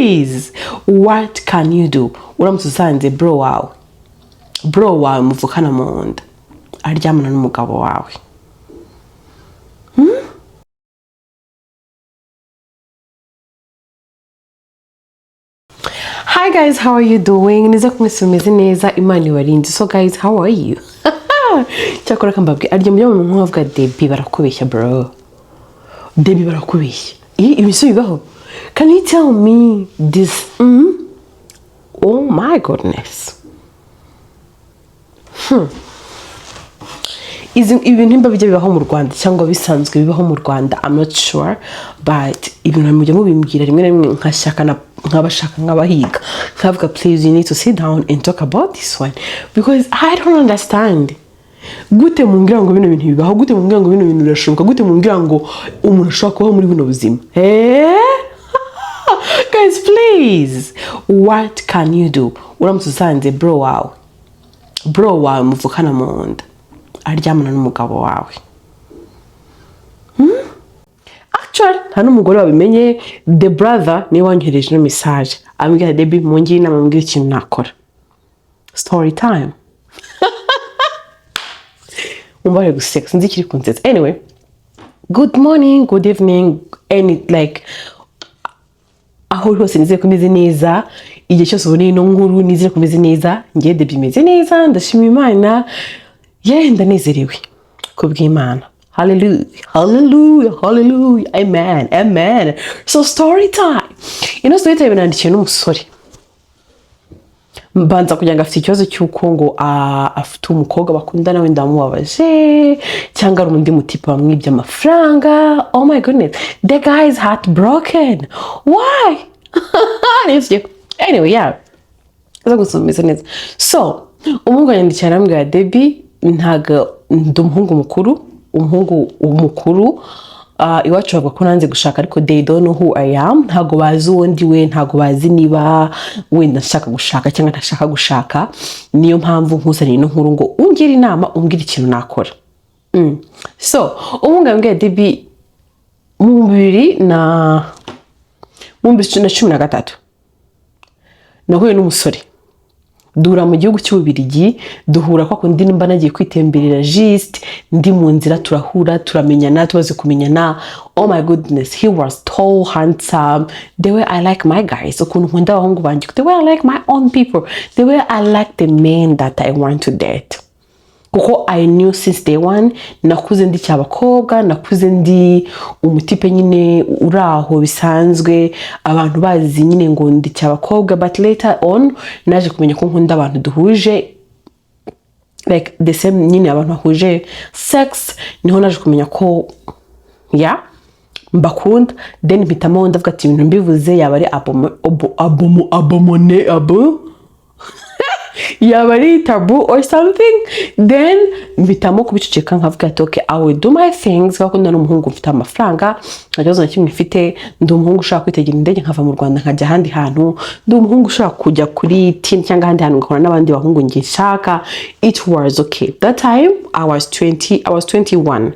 please, what can you do? Uramutse usanze bro wawe muvukana mu nda aryamana n'umugabo wawe. Hi guys, how are you doing? Niza kumwese meze neza, Imana ibarinde. So guys, how are you? Cyakora kambabwe arya mu mwavuga Debby barakubeshya bro. Debby barakubeshya. Ibiso bibaho. Can you tell me this? Oh my goodness. Ibintu mba bijya bibaho mu Rwanda cyangwa bisanzwe bibaho mu Rwanda, I'm not sure, but ibintu mujya mubimbwira rimwe na rimwe nkabashaka nkabahiga nkavuga please you need to sit down and talk about this one because I don't understand. Gute mumbwira ngo bino bintu bibaho, gute mumbwira ngo bino bintu birashoboka, gute mumbwira ngo umuntu ashobora kubaho muri buno buzima? Guys, please, what can you do? Uramutse usanze bro wawe muvukana mu nda aryamana n'umugabo wawe. Actually, nta n'umugore wabimenye, the brother niwe wanyohereje no message ambwira Debby mungi inama mbwira ikintu nakora. Story time. Umubare guseka sinzi kiri kunsetsa. Anyway, good morning, good evening, any like aho hose nizeye kumeze neza, igihe cyose ubone ino nkuru nizeye kumeze neza, ngiye Debby meze neza, ndashima Imana, ndanezerewe kubw'Imana. Hallelujah, hallelujah, hallelujah, amen, amen. So story time. Story time nandikiye n'umusore. Mbanza kugira ngo afite ikibazo cy'uko ngo afite umukobwa bakundana wenda ndamubabaje cyangwa ari undi mutipe wamwibye amafaranga. Oh my goodness, the guy is heartbroken. Why? Anyway, yeah. Aza gusomeza neza. So, umuhungu yandikiye arambwira Debby ntago ndi umuhungu umukuru iwacu bavuga ko nanze gushaka ariko they don't know who I am. Ntago bazi uwo ndiwe, ntago bazi niba wenda nshaka gushaka cyangwa ntashaka gushaka. Niyo mpamvu nkuzaniye no nkuru ngo ungire inama, umbwire ikintu nakora. So umuhungu yambwiye Debby mu 2013 nahuye n'umusore dura mu gihugu cy'Ububirigi, duhura kwa kundi nimba nagiye kwitemberera just ndi mu nzira, turahura turamenyana, tubaze kumenyana. Oh my goodness, he was tall, handsome, the way I like my guys, ukuntu nkunda abahungu banje, the way I like my own people, the way I like the men that I want to date. Kuko I knew since day one nakuze ndi cyabakobwa, nakuze ndi umutipe nyine uraho bisanzwe abantu bazi nyine ngo ndi cyabakobwa, but later on naje kumenya ko nkunda abantu duhuje like the same nyine abantu bahuje sex, niho naje kumenya ko mbakunda. Then mpitamo ndavuga ati ibintu mbivuze yaba ari yabari tabu or something, then mpitamo kubiceceka nkavuga ati okay, I will do my things. Bakunda n'umuhungu mfite amafaranga, ntakibazo na kimwe mfite, ndi umuhungu ushaka kwitegera indege nkava mu Rwanda nkajya ahandi hantu, ndi umuhungu ushaka kujya kuri team cyangwa ahandi hantu ngakora n'abandi bahungu ngishaka. It was okay. That time I was 21.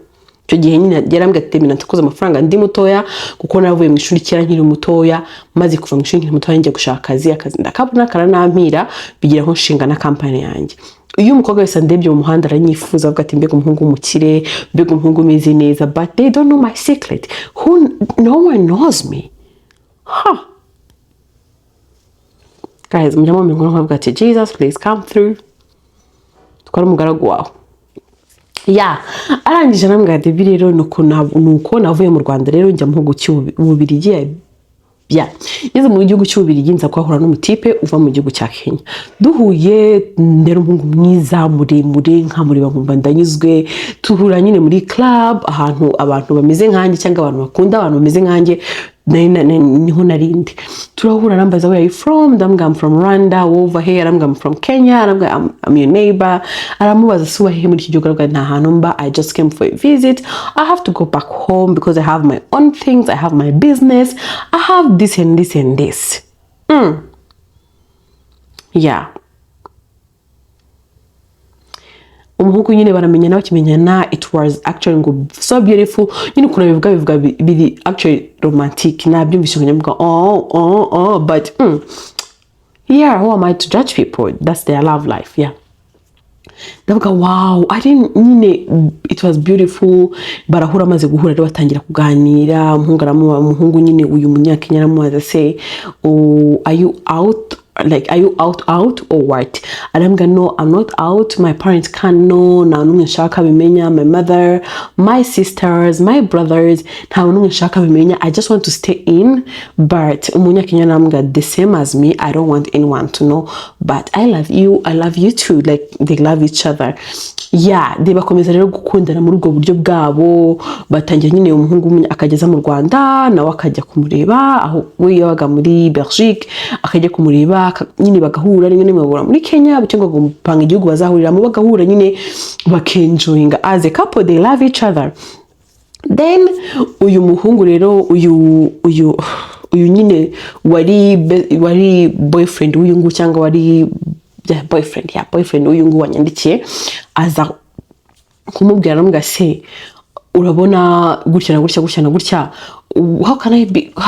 Cyo gihe nyine yarambye ati Debby natakoze amafaranga ndi mutoya kuko navuye mu ishuri kera nkiri mutoya, maze kuva mu ishuri nkiri mutoya njye gushaka akazi ndakabona karanampira bigira nko nshinga na company yanjye. Uyu mukobwa wese ndebye mu muhanda aranyifuza avuga ati mbega umuhungu umukire, mbega umuhungu umeze neza, but they don't know my secret. No one knows me. Guys, mujya mu ngo nkavuga ati Jesus please come through, twara umugaragu wawe. Arangije namubwira Debby rero nuko navuye mu Rwanda rero njya mu gihugu cy'Ububirigi. Ngeze mu gihugu cy'Ububirigi nza kwahura n'umutipe uva mu gihugu cya Kenya. Duhuye ndero umuhungu mwiza muremure nkamureba nkumva ndanyuzwe, tuhura nyine muri club ahantu abantu bameze nkanjye cyangwa abantu bakunda abantu bameze nkanjye niho narindi. Turahura nambaza where are you from, ndambwira I'm from Rwanda, over here I'm from Kenya, I'm your neighbor. Aramubaza suba he muri iki gihugu arabwira nta hantu mba, I just came for a visit, I have to go back home because I have my own things, I have my business, I have this and this and this. umuhungu nyine baramenyana bakimenyana, it was actually ngo so beautiful, nyine ukuntu bivuga biri actually romantic, nabyumvise nkavuga but yeah, who am I to judge people? That's their love life. Yeah, ndavuga wow, I didn't nyine it was beautiful. Barahura amaze guhura rero batangira kuganira, umuhungu nyine uyu munyakenya aramubaza se, are you out? Like, are you out or what? Arambwira no, I'm not out, my parents can't know, nta n'umwe nshaka bimenya, my mother, my sisters, my brothers, nta n'umwe nshaka bimenya, I just want to stay in. But umunyakenya arambwira the same as me, I don't want anyone to know, but I love you too. Like, they love each other. Yeah, they bakomeza rero gukundana muri ubwo buryo bwabo, batangira nyine umuhungu akageza mu Rwanda, nawe akajya kumureba aho we yabaga muri Belgique, akajya kumureba nyine bagahura, rimwe n'imwe muri Kenya, cyangwa gupanga igihugu bazahuriramo, bagahura nyine bakenjoyinga as a couple, they love each other. Then uyu muhungu rero uyu nyine wari boyfriend w'uyu nguyu, cyangwa wari boyfriend w'uyu nguyu wanyandikiye, aza kumubwira aramubwira se, urabona gutya na gutya, how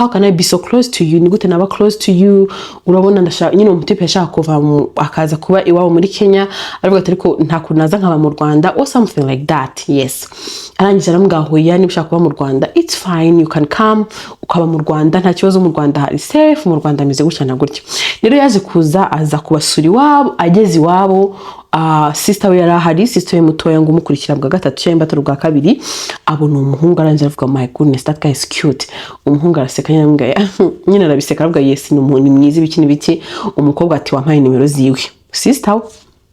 can I be so close to you? Ni gute naba close to you? Urabona ndashaka nyine umutipe yashaka kuva akaza kuba iwabo muri Kenya, aravuga ati ariko nta kunaza nkaba mu Rwanda or something like that. Yes, arangije aramubwira hoya, niba ushaka kuba mu Rwanda it's fine, you can come ukaba mu Rwanda, nta kibazo, mu Rwanda hari safe, mu Rwanda ameze gutya na gutya. Rero yaje kuza aza kubasura iwabo, ageze iwabo, sister we yarahari, sister we mutoya ngo umukurikira bwa gatatu cyangwa batatu bwa kabiri, abona umuhungu arangije avuga my goodness, that guy is cute. Umuhungu araseka nyine arabiseka, aravuga yes, ni umuntu mwiza, ibiki n'ibiki. Umukobwa ati wampaye nimero ziwe, sister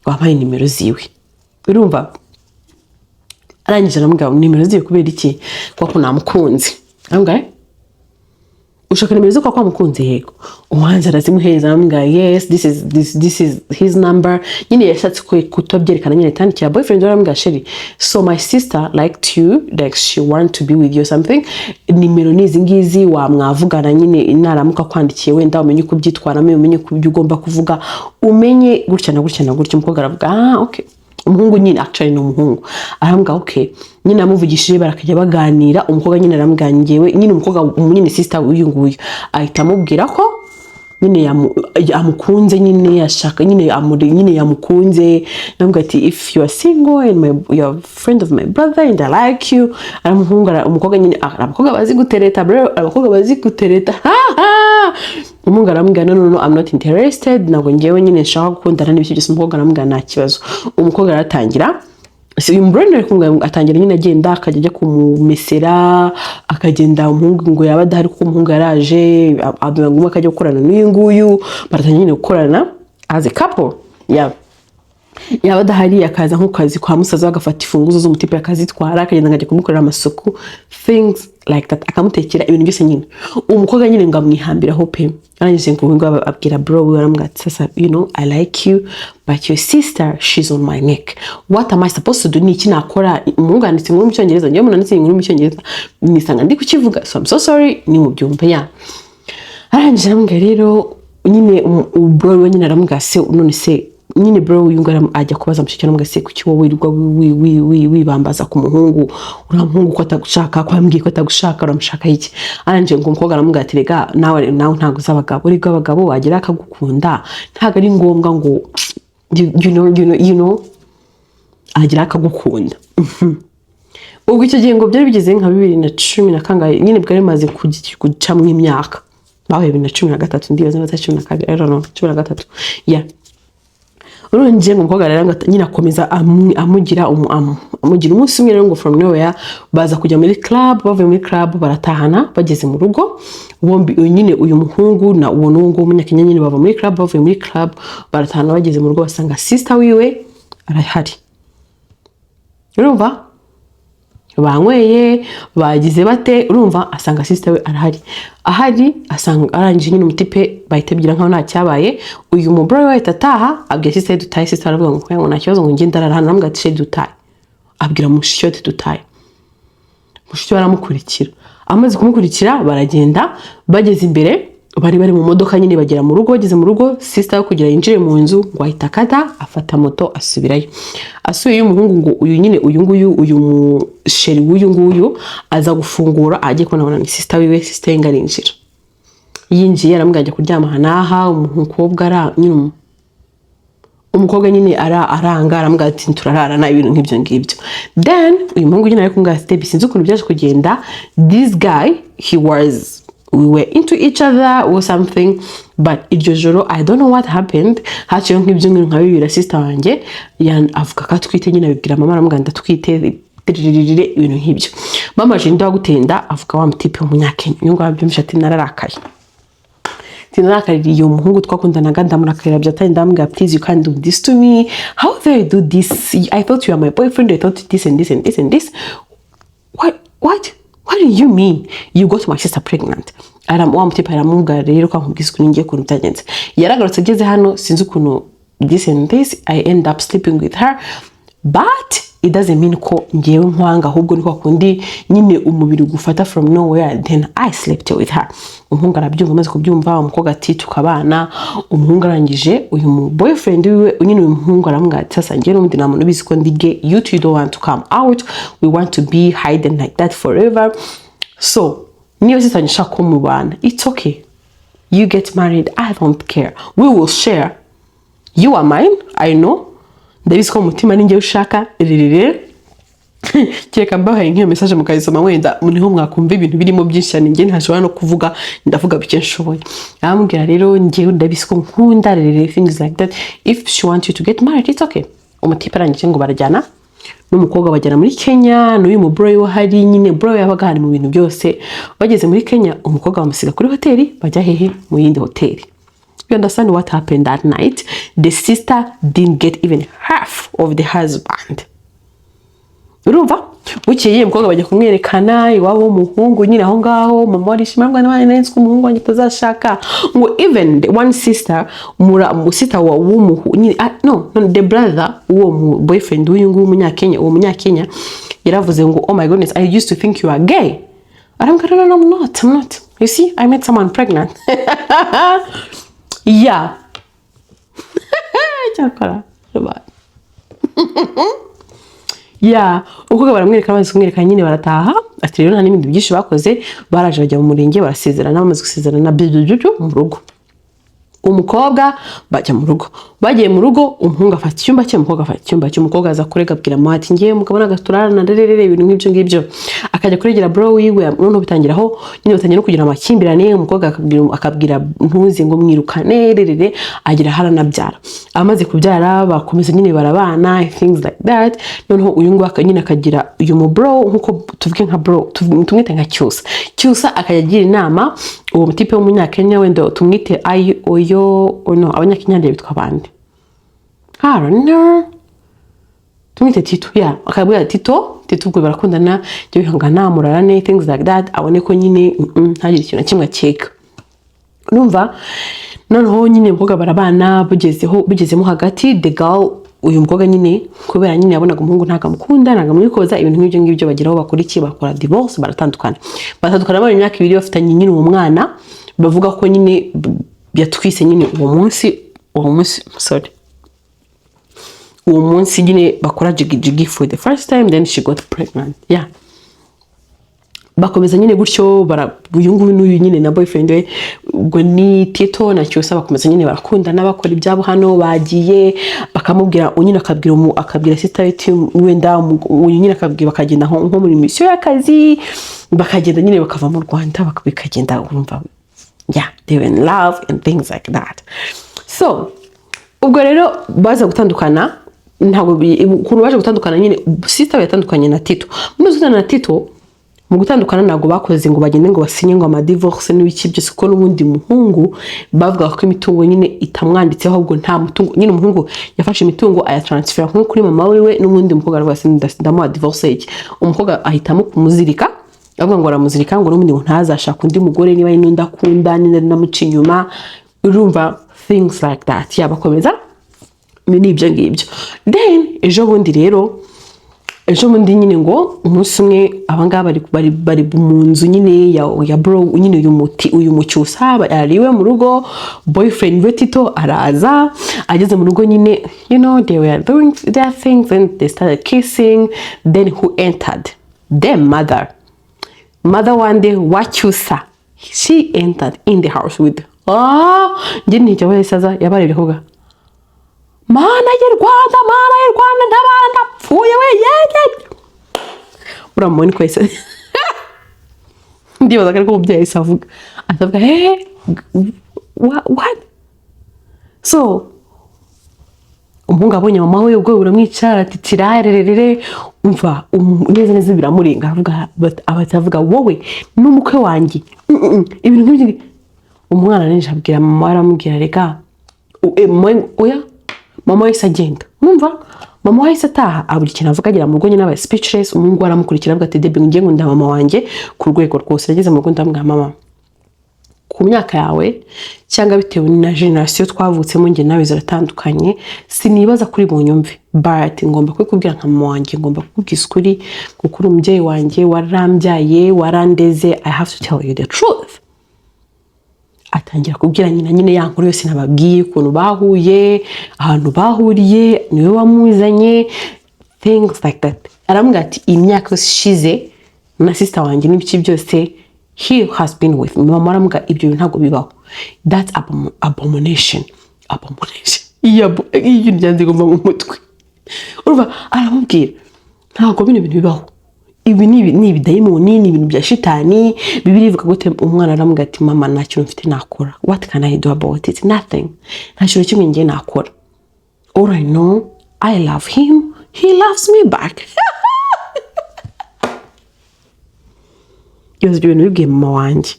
wampaye nimero ziwe, urumva. Arangije aramubwira nimero ziwe kubera iki? Kuko namukunze. Aramubwira ushaka nimero zo kwa mukunze? Yego. Uwanze arazimuhereza, aramubwira yes, this is his number. Nyine yashatse kutobyerekana, nyine tandikira boyfriend we, aramubwira sheri, so my sister liked you, like she want to be with you something, nimero nizi ngizi, wamwavugana nyine inaramuka kwandikiye, wenda umenye uko byitwaramo, umenye uko ugomba kuvuga, umenye gutya na gutya na gutya. Umukobwa aravuga okay. Umuhungu nyine actually ni umuhungu arambwira okay, nyine amuvugishije barakajya baganira. Umukobwa nyine arambwira ngewe nyine umukobwa nyine sister uyu nguyu ahita amubwira ko nyine yamukunze, nyine yashaka nyine yamukunze. Nambwira ati if you are single and you are friend of my brother and I like you. Umukobwa nyine abakobwa bazi gutereta bro, abakobwa bazi gutereta. Umuhungu arambwira no I'm not interested, ntabwo ngewe nyine nshaka gukundana n'ibyo byose. Umukobwa arambwira nta kibazo. Umukobwa aratangira, uyu mbrand atangira nyine agenda, akajya kumumesera, akagenda. Umuhungu ngo yaba adahari kuko umuhungu yaraje, abwira ngo akajya gukorana n'uyu nguyu, baratangira nyine gukorana as a couple. Yeah, yaba adahari akaza nko kazi kwa musaza, agafata ifunguzo z'umutipe akazitwara, akagenda akajya kumukorera amasuku, things like that, akamutekera ibintu byose nyine. Umukobwa nyine ngo amwihambiraho pe. Arangije ngo abwira bro we, aramubwira sasa, you know I like you but your sister she's on my neck, what am I supposed to do? Ni iki nakora? Umuhungu yanditse inkuru mu Cyongereza, njyewe nanditse inkuru mu Cyongereza, nisanga ndi kukivuga, so I'm so sorry, ni mu byumva ya. Arangije aramubwira rero nyine bro we nyine aramubwira se, none se nyine bro uyu ngara ajya kubaza mushikira n'umwe se kuki wowe wirirwa wibambaza ku muhungu, uramuhungu ko atagushaka, kwambwiye ko atagushaka, uramushaka iki? Aranje ngo umukobwa aramubwira ati rega nawe ntago z'abagabo, uri bw'abagabo wagira akagukunda, ntago ari ngombwa ngo you know agira akagukunda. Ubwo icyo gihe ngo byari bigeze nka 2010 na kangahe, nyine bwari maze guca mu imyaka, bawe 2013 ndibaza na 12 I don't know 13 yeah. Urunje ngo umukobwa rero nyine akomeza amugira umunsi umwe rero ngo from nowhere baza kujya muri club, bavuye muri club baratahana, bageze mu rugo bombi nyine uyu muhungu na uwo n'uwo umunyakenya nyine bava muri club, bavuye muri club baratahana, bageze mu rugo basanga sister wiwe arahari. Urumva banyweye bagize bate, urumva asanga sister we ahari asanga arangije nyine umutipe bahitebyira nkaho nta cyabaye. Uyu mubro we tataha abwira sister dutaye, sister aravuga ngo nta kibazo ngo ngenda ararana, namwe ati dutaye, abwira mushyo ati dutaye. Mushyo baramukurikira, amaze kumukurikira baragenda, bageze imbere bari mu modoka nyine bagera mu rugo. Bageze mu rugo sister kugira yinjire mu nzu ngo ahita kata afata moto asubirayo. Asuye umuhungu ngo uyu nyine uyu musheri w'uyu nguyu aza gufungura agiye kubona ni sister wiwe. Sister yengarinjira yinjiye aramubwira ajya kuryama hanaha. Umukobwa nyine aranga aramubwira ati turararana ibintu nk'ibyo ngibyo. Then uyu muhungu nyine ari kumubwira ati Debby sinzi ukuntu byaje kugenda, this guy we were into each other or something, but iryo joro I don't know what happened. Haciyeho nk'ibyumweru nka bibiri sister wanjye avuga ko atwite nyine abibwira mama aramubwira ndatwite ibintu nk'ibyo. Mama je ndawa gutenda avuga wa mutipe w'umunyakenya. Uyu ngabo byumvisha ati nararakaye. Tinakaririye umuhungu twakundanaga ndamurakarira byatanye ndambwira please you can't do this to me. How dare you do this? I thought you are my boyfriend. I thought this and this and this and this. What do you mean you got my sister pregnant? Wa mutipe aramubwira rero ko nkubwiza ukuntu ngiye kuntu byagenze. Yaragarutse ageze hano sinzi ukuntu this and this I end up sleeping with her, but it doesn't mean ko ngiyewe nkwanga, ahubwo niko kundi nyine umubiri gufata from nowhere, then I slept with her. Umuhungu arabyumva, amaze kubyumva umukobwa ati tukabana. Umuhungu arangije uyu mu boyfriend wiwe nyine uyu muhungu aramubwira ati sasa ngiye n'undi nta muntu bizi ko ndige, you two don't want to come out, we want to be hidden like that forever. So niyo sister nshaka ko mubana, it's okay, you get married, I don't care, we will share, you are mine, I know, ndabizi ko umutima ninjye ushaka ririre. Kireka mbahaye nk'iyo message mukayisoma wenda muniho mwakumva ibintu birimo byinshi cyane ngiye ntashobora no kuvuga, ndavuga bike nshoboye. Amubwira rero ngiye ndabizi ko nkunda ririre, things like that. If she wants you to get married, it's okay. Umutipe arangije ngo barajyana n'umukobwa bajyana muri Kenya, n'uyu mu bro yo hari nyine bro yabaga hari mu bintu byose. Bageze muri Kenya umukobwa bamusiga kuri hoteli bajya hehe mu yindi hoteli. You understand what happened that night? The sister didn't get even half of the husband. Urumva? Bukeye umukobwa bajya kumwerekana iwabo w'umuhungu nyine aho ngaho. Mama arishima ngo nabane nari nzi umuhungu wanjye tazashaka. Ngo even the one sister sister wa w'umuhungu nyine no the brother uwo mu boyfriend w'uyu nguyu umunyakenya yaravuze ngo oh my goodness, I used to think you are gay. I'm not. You see, I met someone pregnant. Yeah. Chakara. Yeah, uko baramwereka bamaze kumwereka nyine barataha. Ati rero nta n'ibindi byinshi bakoze, baraje bajya mu murenge barasezerana, bamaze gusezerana mu rugo. Umukobwa bajya mu rugo. Bagiye mu rugo umuhungu afata icyumba cye, umukobwa afata icyumba cye. Umukobwa aza kurega abwira mama ati ngiye umugabo n'agaturana rerere ibintu nk'ibyo ngibyo. Akajya kuregera bro wiwe, none bitangiraho nyine batangira no kugira amakimbirane. Umukobwa akabwira ntuzi ngo mwirukane rerere, agira haranabyara. Amaze kubyara bakomeza nyine barabana, things like that. Noneho uyu ngo nyine akagira uyu mu bro nkuko tuvuge nka bro tumwite nka cyusa akayagira inama uwo mutipe w'umunyakenya wenda tumwite no abanyakenya bitwa bande tumwite Tito. Yeah, akabwira Tito ubwo barakundana cyo bihangana murarane, things like that. Abone ko nyine ntagire ikintu kimwe akeka. Numva noneho nyine mvuga barabana bugezemo hagati the girl uyu mukobwa nyine kubera nyine yabonaga umuhungu ntakamukunda ntakamwikoza ibintu nk'ibyo ngibyo bageraho bakora iki, bakora divorce, baratandukana mu myaka 2 bafitanye nyine uwo mwana. Bavuga ko nyine yatwise nyine uwo munsi nyine bakora jigi for the first time, then she got pregnant. Yeah, bakomeza nyine gutyo uyu nguyu n'uyu nyine na boyfriend we ubwo ni Tito na Cyusa bakomeza nyine barakundana bakora ibyabo hano. Bagiye bakamubwira nyine akabwira sister ati wenda uyu nyine akabwira bakagenda nko muri mission y'akazi, bakagenda nyine bakava mu Rwanda bakagenda urumva. Yeah, they were in love and things like that. So ubwo rero baza gutandukana, ntabwo ukuntu baje gutandukana nyine sister yatandukanye na Tito. Munozana na Tito mu gutandukana ntabwo bakoze ngo bagende ngo basinye ngo ama divorce n'ibiki byose, ko n'ubundi muhungu bavuga ko imitungo nyine itamwanditseho, ahubwo nta mutungo nyine umuhungu yafashe imitungo ayatransfera nko kuri mama wiwe, n'ubundi umukobwa rwose ndamuha divorce iki. Umukobwa ahitamo kumuzirika, avuga ngo aramuzirika ngo n'ubundi ntazashaka undi mugore niba n'undi akunda n'inamuca inyuma. Urumva things like that. Yabakomeza ni ibyo ngibyo. Then ejo bundi rero ejo mundi nyine ngo umunsi umwe abangaba bari mu nzu nyine ya bro nyine uyu mucyusa ariwe mu rugo, boyfriend we Tito araza, ageze mu rugo nyine, you know, they were doing their things and they started kissing. Then who entered? Their mother one day wacyusa, she entered in the house with njye nicyo basaza yabarebye koga, mana y'u Rwanda ntabana ndapfuye we yeye uramubona ko yese ndibaza ko umubyeyi yese avuga what. So umuhungu abonye mama we ubwo buramwicara ati tirarerere, umva neza biramurenga, avuga wowe n'umukwe wanjye ibintu nk'ibyo. Umwana ninje abwira mama, aramubwira reka oya, mama wese agenda, numva mama wese ataha aburi kintu avuga, agira mu rugo nyine aba speechless. Umuhungu aramukurikira avuga ati Debby ngiye ngunda mama wanjye ku rwego rwose. Yageze mu rugo ndamubwira mama, ku myaka yawe cyangwa bitewe na generation twavutsemo nge nawe ziratandukanye, sinibaza kuri bunyumve, but ngomba kwikubwira nka mama wanjye, ngomba kukubwira ukuri kuko uri umubyeyi wanjye, warambyaye, warandeze, I have to tell you the truth. Atangira kubwira nyine ya nkuru yose nababwiye, ukuntu bahuye, ahantu bahuriye, niwe wamuzanye, things like that. Arambwira ati imyaka yose ishize na sister wanjye n'ibiki byose, he has been with me. Mama arambwira ibyo ntago bibaho, that's abomination. Iyo nyanze gomba mu mutwe, urumva aramubwira ntago bino bintu bibaho, ibi ni ibidayimoni, ni ibintu bya shitani. Bibiri ivuga gute? Umwana aramubwira ati mama nta kintu mfite nakora, what can I do about it? Nothing, nta kintu kimwe ngiye nakora. All I know, I love him, he loves me back. Yoze ibintu bibwiye mama wanjye,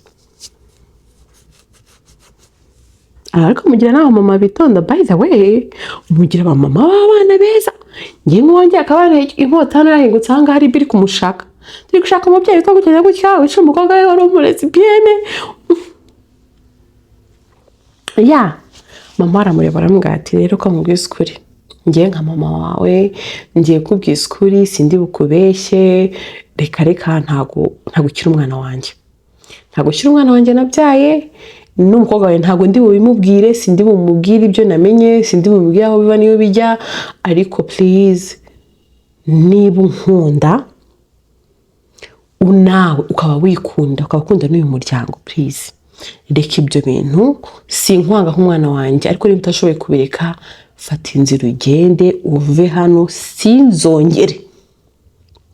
ariko mugira naho mama bitonda. By the way, mugira mama w'abana beza. Ngiye nk'uwanjye akabana inkota hano yahingutse aha ngaha ari biri kumushaka, turi gushaka umubyeyi witwa gutya gutya, wica umukobwa we wari umulesbienne. Mama aramureba aramubwira ati rero ko mubwiza ukuri, ngiye nka mama wawe ngiye kubwiza ukuri, sindi bukubeshye, reka ntago ukiri umwana wanjye, nabyaye n'umukobwa wawe ntago ndi bubimubwire, sindi bumubwire ibyo namenye, sindi bumubwire aho biba niyo bijya, ariko please niba unkunda unawe ukaba wikunda, ukaba ukunda n'uyu muryango, please reka ibyo bintu, sinkwanga nk'umwana wanjye, ariko niba utashoboye kubireka, fata inzira ugende uve hano, sinzongere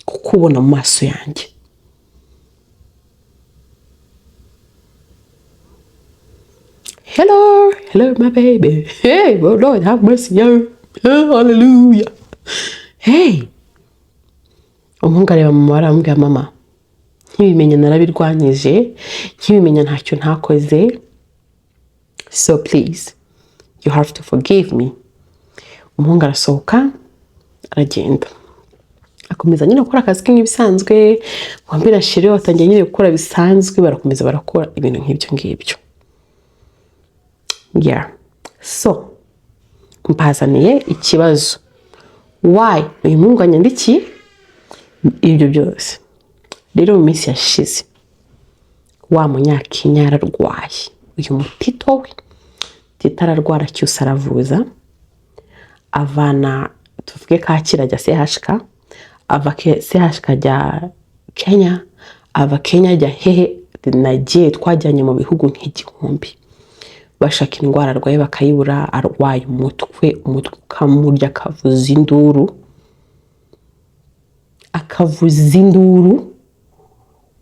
kukubona mu maso yanjye. Hello my baby, hey, oh Lord have mercy, hallelujah. Hey, umuhungu areba mama arambwira mama, nkibimenya narabirwanyije, nkibimenya ntacyo ntakoze, so please you have to forgive me. Umuhungu arasohoka aragenda, akomeza nyine gukora akazi ke nk'ibisanzwe. Wambira shire watangiye nyine gukora bisanzwe, barakomeza barakora ibintu nk'ibyo ngibyo. So mpazaniye ikibazo, why uyu muhungu anyandikiye ibyo byose. Rero mu minsi yashize wa munyakenya yararwaye, uyu mutito we Tito ararwara, cyose aravuza, avana tuvuge Kacyiru ajya CHK, ava CHK ajya Kenya, ava Kenya ajya hehe, nagiye twajyanye mu bihugu nk'igihumbi, bashaka indwara arwaye bakayibura. Arwaye umutwe ukamurya, akavuza induru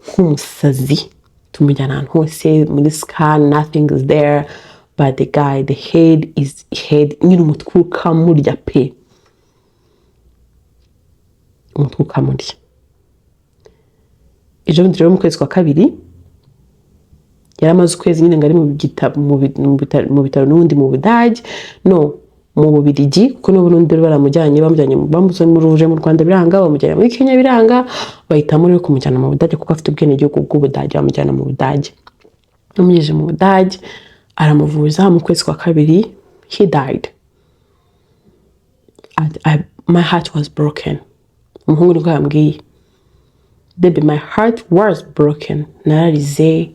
nk'umusazi. Tumujyana ahantu hose muri scan, nothing is there, but the guy, the head nyine umutwe ukamurya pe, umutwe ukamurya. Ejo bundi rero mu kwezi kwa kabiri yaramaze ukwezi nyine ngari mu bitaro n'ubundi mu Budage, no mu Bubiligi, kuko n'ubundi bamujyanye bamuzanye mu Rwanda biranga, bamujyana muri Kenya biranga, bahitamo rero kumujyana mu Budage kuko afite ubwenegihugu bw'Ubudage, bamujyana mu Budage. Yamugejeje mu Budage aramuvuza, mu kwezi kwa kabiri he died. My heart was broken. umuhungu niko yambwiye, Debby, my heart was broken. Nararize,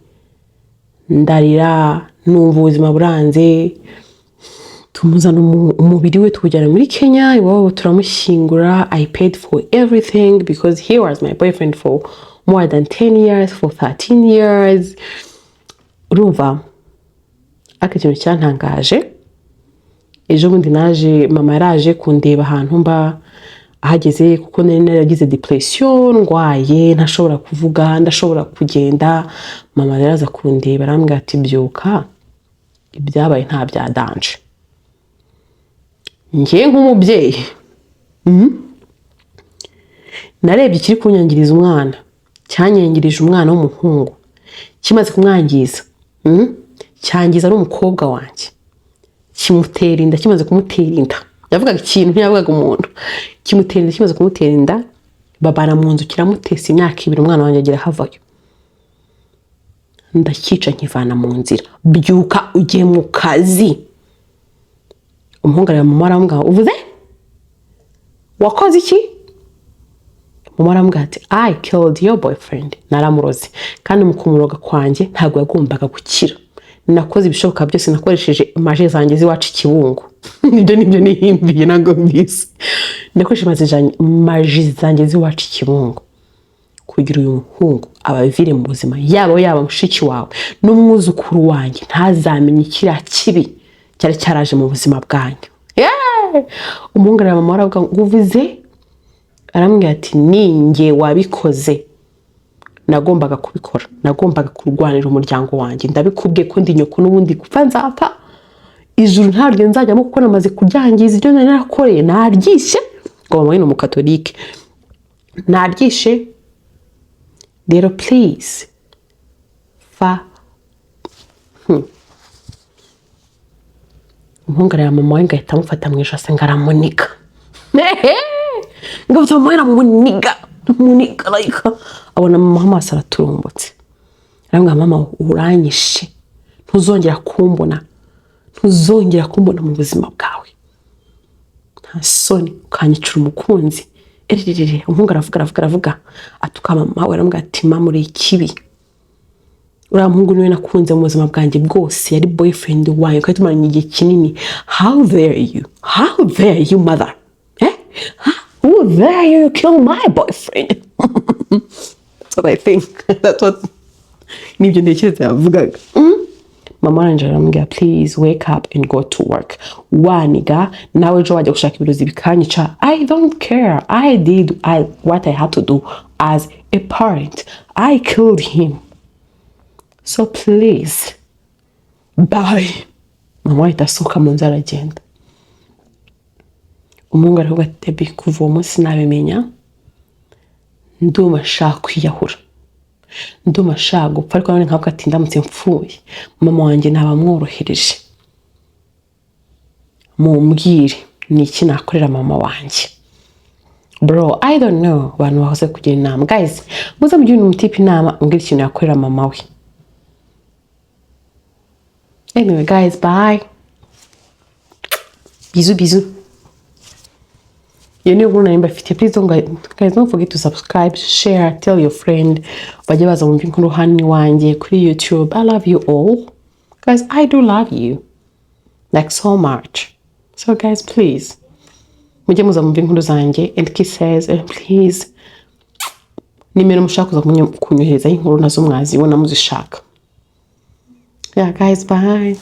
ndarira, numva ubuzima buranze, tumuzana umubiri we tukujyana muri Kenya, iwabo turamushyingura. I paid for everything because he was my boyfriend for more than 10 years, for 13 years. Urumva, ariko ikintu cyantangaje, ejo bundi naje, mama yaraje kundeba ahantu mba, ahageze kuko nari naragize depression, ngwaye, ntashobora kuvuga, ndashobora kugenda. Mama yaraza kundeba arambwira ati byuka, ibyabaye nta byadanje. Ngiye nk'umubyeyi narebye ikiri kunyangiriza umwana, cyanyangirije umwana w'umuhungu, kimaze kumwangiza, cyangiza ari umukobwa wanjye, kimutera inda, kimaze kumutera inda. Yavugaga ikintu ntiyavugaga umuntu, kimutera inda, kimaze kumutera inda, babana mu nzu, kiramutesa imyaka 2, umwana wanjye agira havayo. Ndakica nkivana mu nzira, byuka ugiye mu kazi. Umuhungu areba mama arambwira, uvuze wakoze iki? Mama arambwira ati, I killed your boyfriend. Naramuroze, kandi mu kumuroga kwanjye ntabwo yagombaga gukira. Nakoze ibishoboka byose, nakoresheje maje zanjye ziwacu Kibungo. Nibyo nihimbiye ntabwo mbizi. Nakoresheje maje zanjye ziwacu Kibungo kugira uyu muhungu abavire mu buzima, yaba mushiki wawe n'umwuzukuru wanjye ntazamenye kiriya kibi cyari cyaraje mu buzima bwanyu. Umuhungu areba mama aravuga ngo uvuze? Arambwira ati, ninjye wabikoze, nagombaga kubikora, nagombaga kurwanira umuryango wanjye. Ndabikubwiye ko ndi nyoko, n'ubundi gupfa nzapfa, ijuru ntaryo nzajyamo kuko namaze kuryangiza. Ibyo nari narakoreye naryishe, ngo mama ni umukatolike, naryishe. Rero please umuhungu areba mama we ngahita amufata mu ijosi ngaramunika. Ngafata mama we aramuniga like, abona mama amaso araturumbutse. Arambwira, mama uranyishe, ntuzongera kumbona mu buzima bwawe, nta soni, ukanyicira umukunzi. Umuhungu aravuga atuka mama we, arambwira ati, mama uri ikibi, uriya muhungu niwe nakunze mu buzima bwanjye bwose, yari boyfriend wanjye kandi tumaranye igihe kinini. How dare you mother, how dare you kill my boyfriend? That's what I think. That's what nibyo ntekereza yavugaga. Mama aranje arambwira, please wake up and go to work. Waniga nawe ejo wajya gushaka ibirozi bikanyica. I don't care. I did what I had to do as a parent. I killed him. So please, bye. Mama ahita asohoka mu nzu aragenda. Umuhungu aravuga ati, Debby, kuva uwo munsi nabimenya, ndumva nshaka kwiyahura, ndumva nshaka gupfa. Ariko none nkavuga ati, ndamutse mpfuye mama wanjye ntabamworohereje, mumbwire ni iki nakorera mama wanjye. Bro, I don't know. Abantu bahoze kugira inama. Guys, muze mugire umutipe inama, umbwire ikintu yakorera mama we. Anyway guys, bye. Bisous. You know what I'm about. Please don't forget to subscribe, share, tell your friend. Bajye baza mu Inkuru hani wanjye kuri YouTube. I love you all. Guys, I do love you. Like so much. So guys, please. Mujye muza mu Inkuru zanjye and kisses, and please. Nimero mushaka kuza kunyohereza inkuru nazo mwazibona muzishaka. Yeah guys, bye.